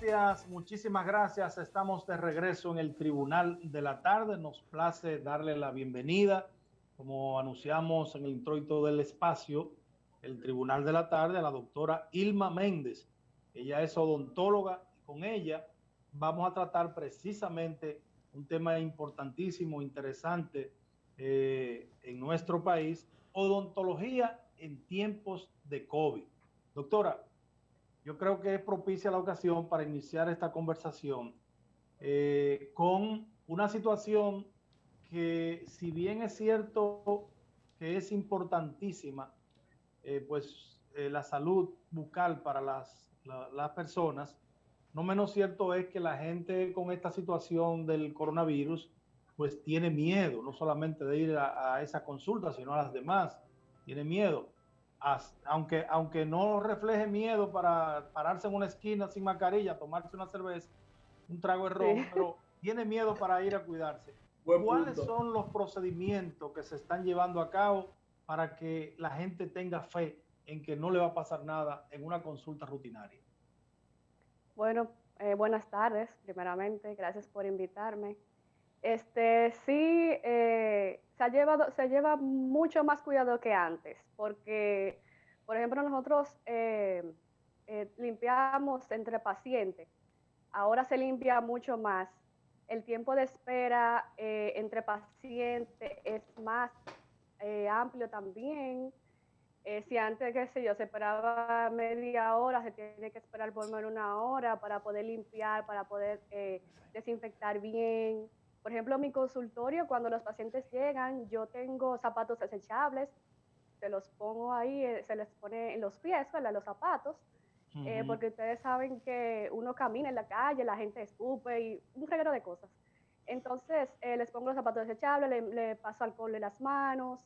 gracias, muchísimas gracias. Estamos de regreso en el Tribunal de la Tarde. Nos place darle la bienvenida, como anunciamos en el introito del espacio, el Tribunal de la Tarde, a la doctora Ilma Méndez. Ella es odontóloga y con ella vamos a tratar precisamente un tema importantísimo, interesante en nuestro país, odontología en tiempos de COVID. Doctora, yo creo que es propicia la ocasión para iniciar esta conversación con una situación que, si bien es cierto que es importantísima, la salud bucal para las personas, no menos cierto es que la gente con esta situación del coronavirus pues tiene miedo, no solamente de ir a esa consulta, sino a las demás, tiene miedo. Aunque no refleje miedo para pararse en una esquina sin mascarilla, tomarse una cerveza, un trago de ron, Sí. pero tiene miedo para ir a cuidarse. Buen ¿Cuáles punto. son los procedimientos que se están llevando a cabo para que la gente tenga fe en que no le va a pasar nada en una consulta rutinaria? Bueno, buenas tardes, primeramente, gracias por invitarme. Sí, se lleva mucho más cuidado que antes, porque, por ejemplo, nosotros limpiamos entre pacientes, ahora se limpia mucho más. El tiempo de espera entre pacientes es más amplio también. Si antes, qué sé yo, se esperaba media hora, se tiene que esperar por lo menos una hora para poder limpiar, para poder desinfectar bien. Por ejemplo, en mi consultorio, cuando los pacientes llegan, yo tengo zapatos desechables, se los pongo ahí, se les pone en los pies, ¿verdad? Los zapatos, porque ustedes saben que uno camina en la calle, la gente escupe y un reguero de cosas. Entonces, les pongo los zapatos desechables, le paso alcohol en las manos,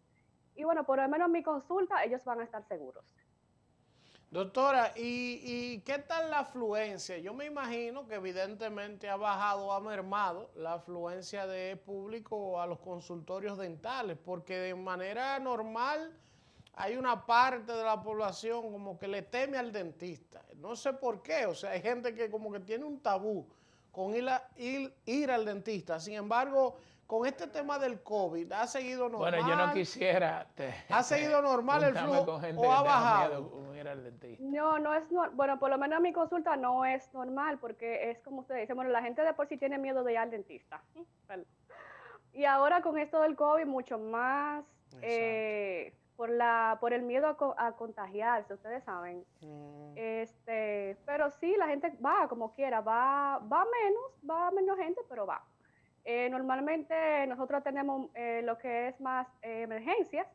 y bueno, por lo menos en mi consulta ellos van a estar seguros. Doctora, ¿y qué tal la afluencia? Yo me imagino que evidentemente ha bajado, ha mermado la afluencia de público a los consultorios dentales, porque de manera normal hay una parte de la población como que le teme al dentista. No sé por qué, o sea, hay gente que como que tiene un tabú con ir al dentista. Sin embargo, con este tema del COVID, ¿ha seguido normal? Bueno, yo no quisiera ¿Ha seguido normal el juntarme flujo con gente o que ha tenga miedo bajado? con ir al dentista. No, no es, bueno, por lo menos en mi consulta no es normal, porque es como usted dice, bueno, la gente de por sí tiene miedo de ir al dentista. Y ahora con esto del COVID, mucho más, Exacto. por el miedo a contagiarse, ustedes saben. Pero sí, la gente va como quiera, va menos gente, pero va. Normalmente nosotros tenemos lo que es más emergencias,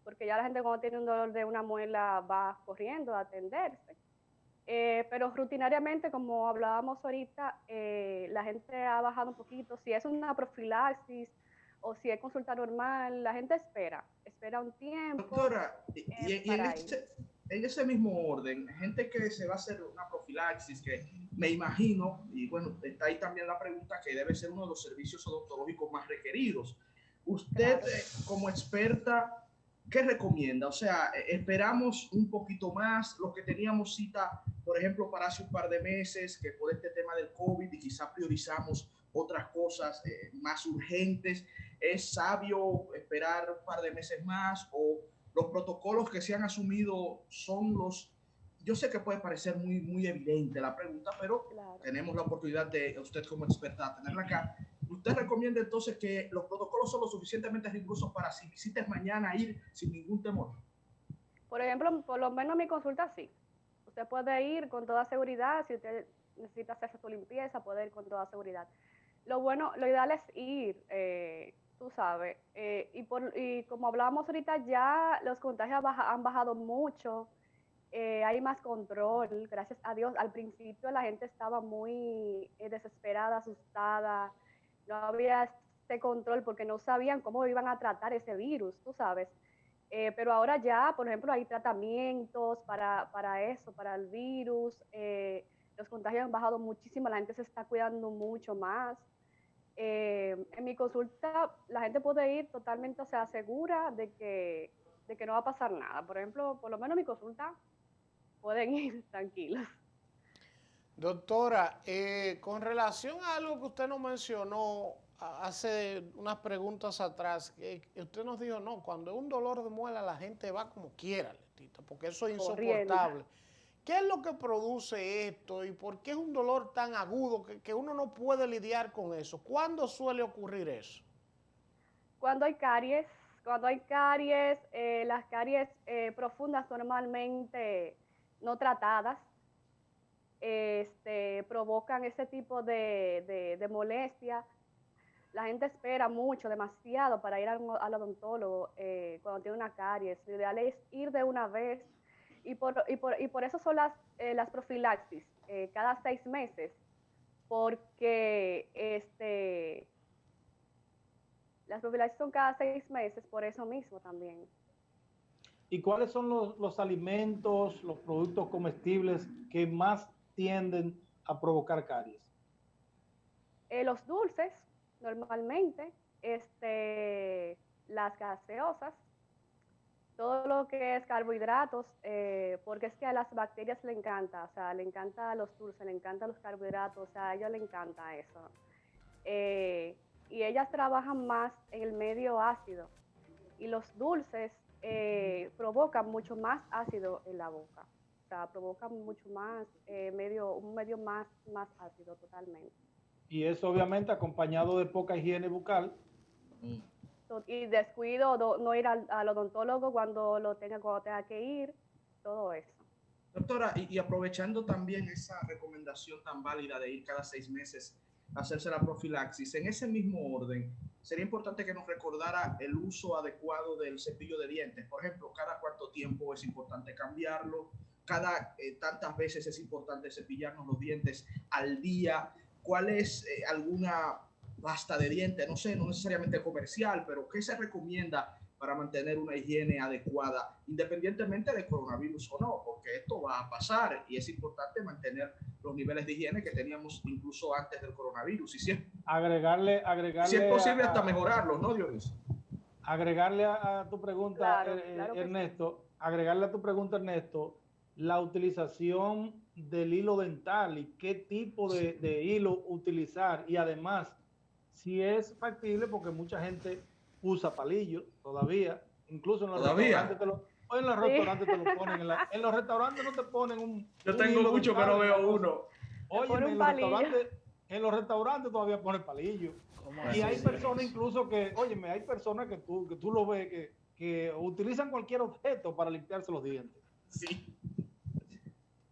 porque ya la gente cuando tiene un dolor de una muela va corriendo a atenderse. Pero rutinariamente, como hablábamos ahorita, la gente ha bajado un poquito. Si es una profilaxis o si es consulta normal, la gente espera un tiempo Doctora, y para ir. en ese mismo orden, gente que se va a hacer una profilaxis, que me imagino, y bueno, está ahí también la pregunta, que debe ser uno de los servicios odontológicos más requeridos. Usted, Claro. como experta, ¿qué recomienda? O sea, esperamos un poquito más, los que teníamos cita, por ejemplo, para hace un par de meses, que por este tema del COVID y quizá priorizamos otras cosas más urgentes. ¿Es sabio esperar un par de meses más o los protocolos que se han asumido son los... Yo sé que puede parecer muy evidente la pregunta, pero Claro. tenemos la oportunidad de usted como experta tenerla acá. ¿Usted recomienda entonces que los protocolos son lo suficientemente rigurosos para si visites mañana ir sin ningún temor? Por ejemplo, por lo menos mi consulta sí. Usted puede ir con toda seguridad, si usted necesita hacerse su limpieza, puede ir con toda seguridad. Lo ideal es ir, tú sabes, y como hablábamos ahorita, ya los contagios han bajado mucho, hay más control, gracias a Dios. Al principio la gente estaba muy desesperada, asustada, no había este control porque no sabían cómo iban a tratar ese virus, tú sabes. Pero ahora ya, por ejemplo, hay tratamientos para eso, para el virus. Los contagios han bajado muchísimo, la gente se está cuidando mucho más. En mi consulta, la gente puede ir totalmente, o sea, segura de que no va a pasar nada. Por ejemplo, por lo menos en mi consulta pueden ir tranquilos. Doctora, con relación a algo que usted nos mencionó hace unas preguntas atrás, que usted nos dijo, no, cuando es un dolor de muela la gente va como quiera, Letita, porque eso es Corriendo. insoportable. ¿Qué es lo que produce esto y por qué es un dolor tan agudo que uno no puede lidiar con eso? ¿Cuándo suele ocurrir eso? Cuando hay caries, las caries profundas normalmente no tratadas, provocan ese tipo de molestia. La gente espera mucho, demasiado, para ir al odontólogo cuando tiene una caries. Lo ideal es ir de una vez y por eso son las profilaxis cada 6 meses, porque las profilaxis son cada 6 meses por eso mismo también. ¿Y cuáles son los alimentos, los productos comestibles que más tienden a provocar caries? Los dulces, normalmente, las gaseosas, todo lo que es carbohidratos, porque es que a las bacterias le encanta, o sea, le encanta los dulces, le encantan los carbohidratos, o sea, a ellos le encanta eso. Y ellas trabajan más en el medio ácido, y los dulces provocan mucho más ácido en la boca, o sea, provocan mucho más, un medio más ácido totalmente. Y eso obviamente acompañado de poca higiene bucal. Y descuido, no ir al odontólogo cuando tenga que ir, todo eso. Doctora, y aprovechando también esa recomendación tan válida de ir cada 6 meses a hacerse la profilaxis, en ese mismo orden, sería importante que nos recordara el uso adecuado del cepillo de dientes. Por ejemplo, cada cuánto tiempo es importante cambiarlo, cada tantas veces es importante cepillarnos los dientes al día. ¿Cuál es alguna pasta de dientes? No sé, no necesariamente comercial, pero ¿qué se recomienda para mantener una higiene adecuada, independientemente de coronavirus o no? Porque esto va a pasar y es importante mantener los niveles de higiene que teníamos incluso antes del coronavirus. Y si es, agregarle si es posible, hasta mejorarlos, ¿no, Dionis? Agregarle a tu pregunta, Claro Ernesto, sí. Agregarle a tu pregunta, Ernesto, la utilización del hilo dental y qué tipo de hilo utilizar, y además si es factible, porque mucha gente usa palillos todavía, incluso en los restaurantes te lo ponen, en los restaurantes no te ponen yo tengo mucho que no veo uno. Oye, en los restaurantes todavía ponen palillos. Y hay personas incluso que, óyeme, hay personas que tú lo ves que utilizan cualquier objeto para limpiarse los dientes. Sí.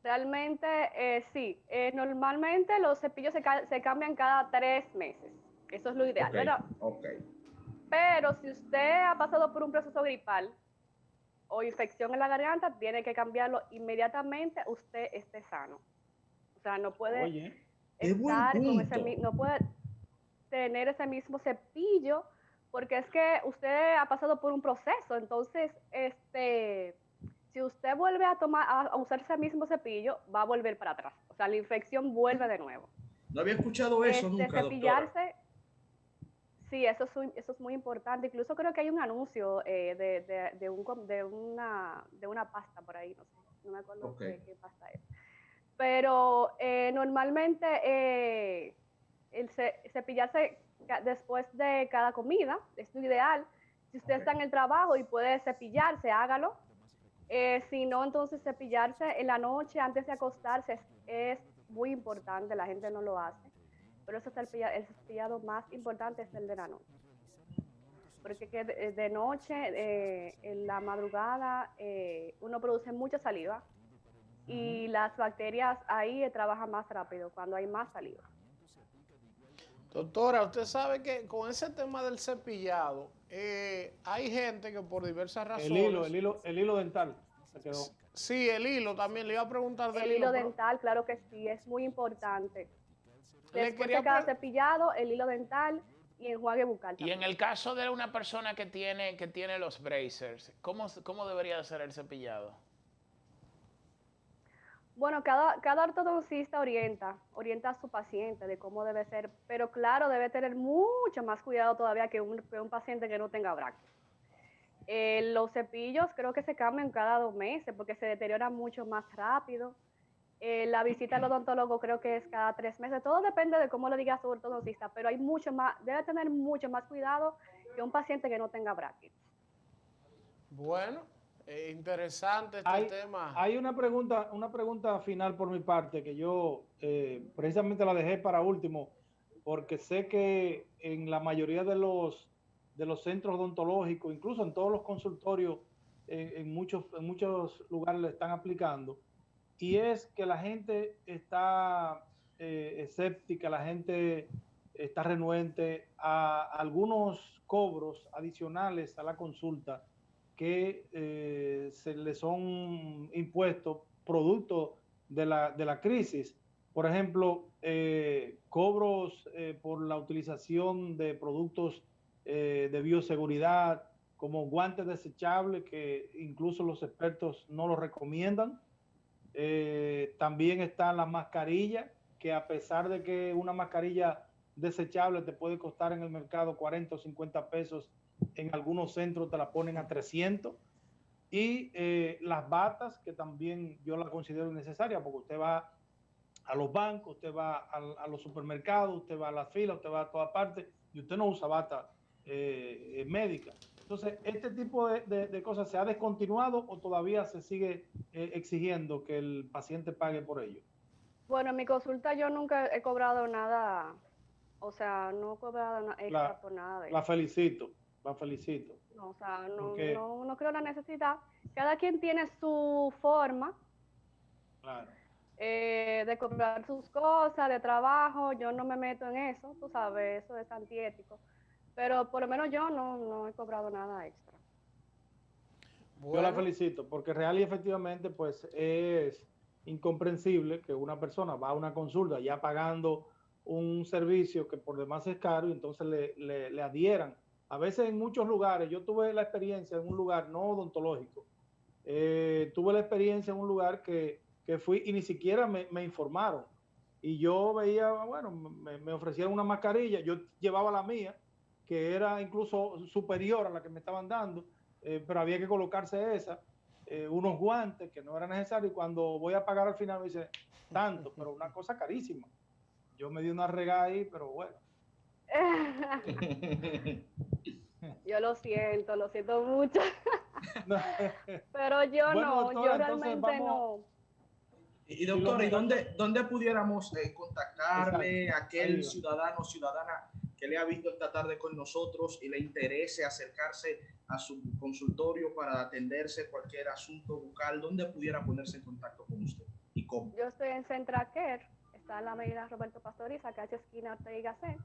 Realmente, sí. Normalmente los cepillos se cambian cada 3 meses. Eso es lo ideal, ¿verdad? Pero si usted ha pasado por un proceso gripal o infección en la garganta, tiene que cambiarlo inmediatamente, usted esté sano. O sea, no puede no puede tener ese mismo cepillo, porque es que usted ha pasado por un proceso. Entonces, si usted vuelve a usar ese mismo cepillo, va a volver para atrás. O sea, la infección vuelve de nuevo. No había escuchado eso nunca, cepillarse, doctora. Sí, eso es muy importante. Incluso creo que hay un anuncio de una pasta por ahí, no sé, no me acuerdo qué pasta es. Pero normalmente el cepillarse después de cada comida es lo ideal. Si usted está en el trabajo y puede cepillarse, hágalo. Si no, entonces cepillarse en la noche antes de acostarse es muy importante, la gente no lo hace. Pero el cepillado más importante es el de la noche. Porque de noche, en la madrugada, uno produce mucha saliva y las bacterias ahí trabajan más rápido cuando hay más saliva. Doctora, usted sabe que con ese tema del cepillado, hay gente que por diversas razones... El hilo dental se quedó. Sí, el hilo también, le iba a preguntar del hilo dental, claro que sí, es muy importante. Después de cada cepillado, el hilo dental y enjuague bucal también. Y en el caso de una persona que tiene los bracers, ¿cómo debería de ser el cepillado? Bueno, cada ortodoncista orienta a su paciente de cómo debe ser, pero claro, debe tener mucho más cuidado todavía que un paciente que no tenga brackets. Los cepillos creo que se cambian cada 2 meses porque se deterioran mucho más rápido. La visita al odontólogo creo que es cada 3 meses. Todo depende de cómo le diga a su ortodoncista, pero hay mucho más, debe tener mucho más cuidado que un paciente que no tenga brackets. Bueno, interesante este Hay, tema. hay una pregunta final por mi parte que yo precisamente la dejé para último porque sé que en la mayoría de los centros odontológicos, incluso en todos los consultorios, en muchos lugares le están aplicando, y es que la gente está escéptica, la gente está renuente a algunos cobros adicionales a la consulta que se le son impuestos producto de la crisis. Por ejemplo, cobros por la utilización de productos de bioseguridad, como guantes desechables, que incluso los expertos no los recomiendan. También están las mascarillas, que a pesar de que una mascarilla desechable te puede costar en el mercado 40 o 50 pesos, en algunos centros te la ponen a 300. Y las batas, que también yo las considero necesarias, porque usted va a los bancos, usted va a los supermercados, usted va a las filas, usted va a todas partes y usted no usa bata médica. Entonces, ¿este tipo de cosas se ha descontinuado o todavía se sigue exigiendo que el paciente pague por ello? Bueno, en mi consulta yo nunca he cobrado nada, o sea, no he cobrado extra por nada de eso. La felicito, la felicito. No, o sea, no, Porque, no creo la necesidad. Cada quien tiene su forma claro, de cobrar sus cosas, de trabajo. Yo no me meto en eso, tú sabes, eso es antiético. Pero por lo menos yo no he cobrado nada extra. yo la Bueno, felicito porque real y efectivamente pues es incomprensible que una persona va a una consulta ya pagando un servicio que por demás es caro y entonces le adhieran. A veces en muchos lugares, yo tuve la experiencia en un lugar no odontológico, tuve la experiencia en un lugar que fui y ni siquiera me informaron. Y yo veía, bueno, me ofrecieron una mascarilla, yo llevaba la mía, que era incluso superior a la que me estaban dando, pero había que colocarse esa, unos guantes que no era necesario, y cuando voy a pagar al final me dice, tanto, pero una cosa carísima. Yo me di una regada ahí, pero bueno. Yo lo siento mucho. Pero yo Bueno, no, doctora, yo entonces realmente no. Y doctora, ¿y dónde pudiéramos contactarle a Exacto, aquel ciudadano o ciudadana que le ha visto esta tarde con nosotros y le interese acercarse a su consultorio para atenderse cualquier asunto bucal? ¿Dónde pudiera ponerse en contacto con usted y cómo? Yo estoy en Centracare, está en la avenida Roberto Pastoriza, calle esquina Ortega C.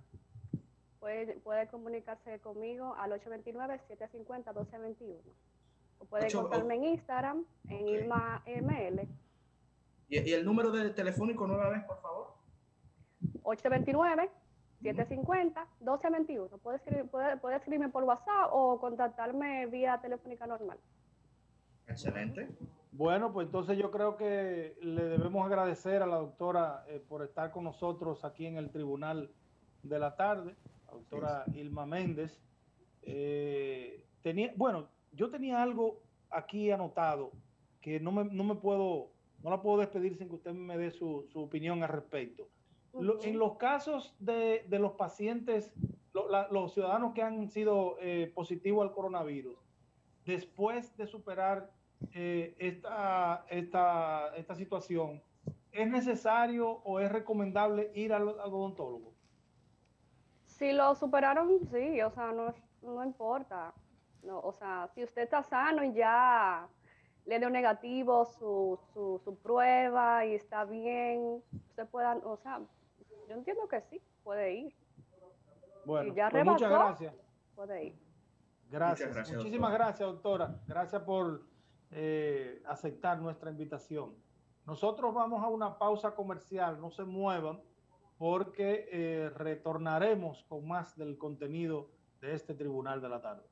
Puede comunicarse conmigo al 829-750-1221. O puede encontrarme en Instagram, en Ilma ML. ¿Y el número de telefónico nueva vez, por favor? 829-750-1221. Puede escribirme por WhatsApp o contactarme vía telefónica normal. Excelente. Bueno, pues entonces yo creo que le debemos agradecer a la doctora por estar con nosotros aquí en el Tribunal de la Tarde, la doctora Ilma Méndez. Yo tenía algo aquí anotado que no la puedo despedir sin que usted me dé su opinión al respecto. En los casos de los pacientes, los ciudadanos que han sido positivos al coronavirus, después de superar esta situación, ¿es necesario o es recomendable ir al odontólogo? Si lo superaron, sí, o sea, no importa. No, o sea, si usted está sano y ya le dio negativo su prueba y está bien, usted puede, o sea, yo entiendo que sí, puede ir. Bueno, si ya pues rebasó, muchas gracias. Puede ir. Gracias. Muchas gracias, Muchísimas doctora. gracias, doctora. Gracias por aceptar nuestra invitación. Nosotros vamos a una pausa comercial, no se muevan, porque retornaremos con más del contenido de este Tribunal de la Tarde.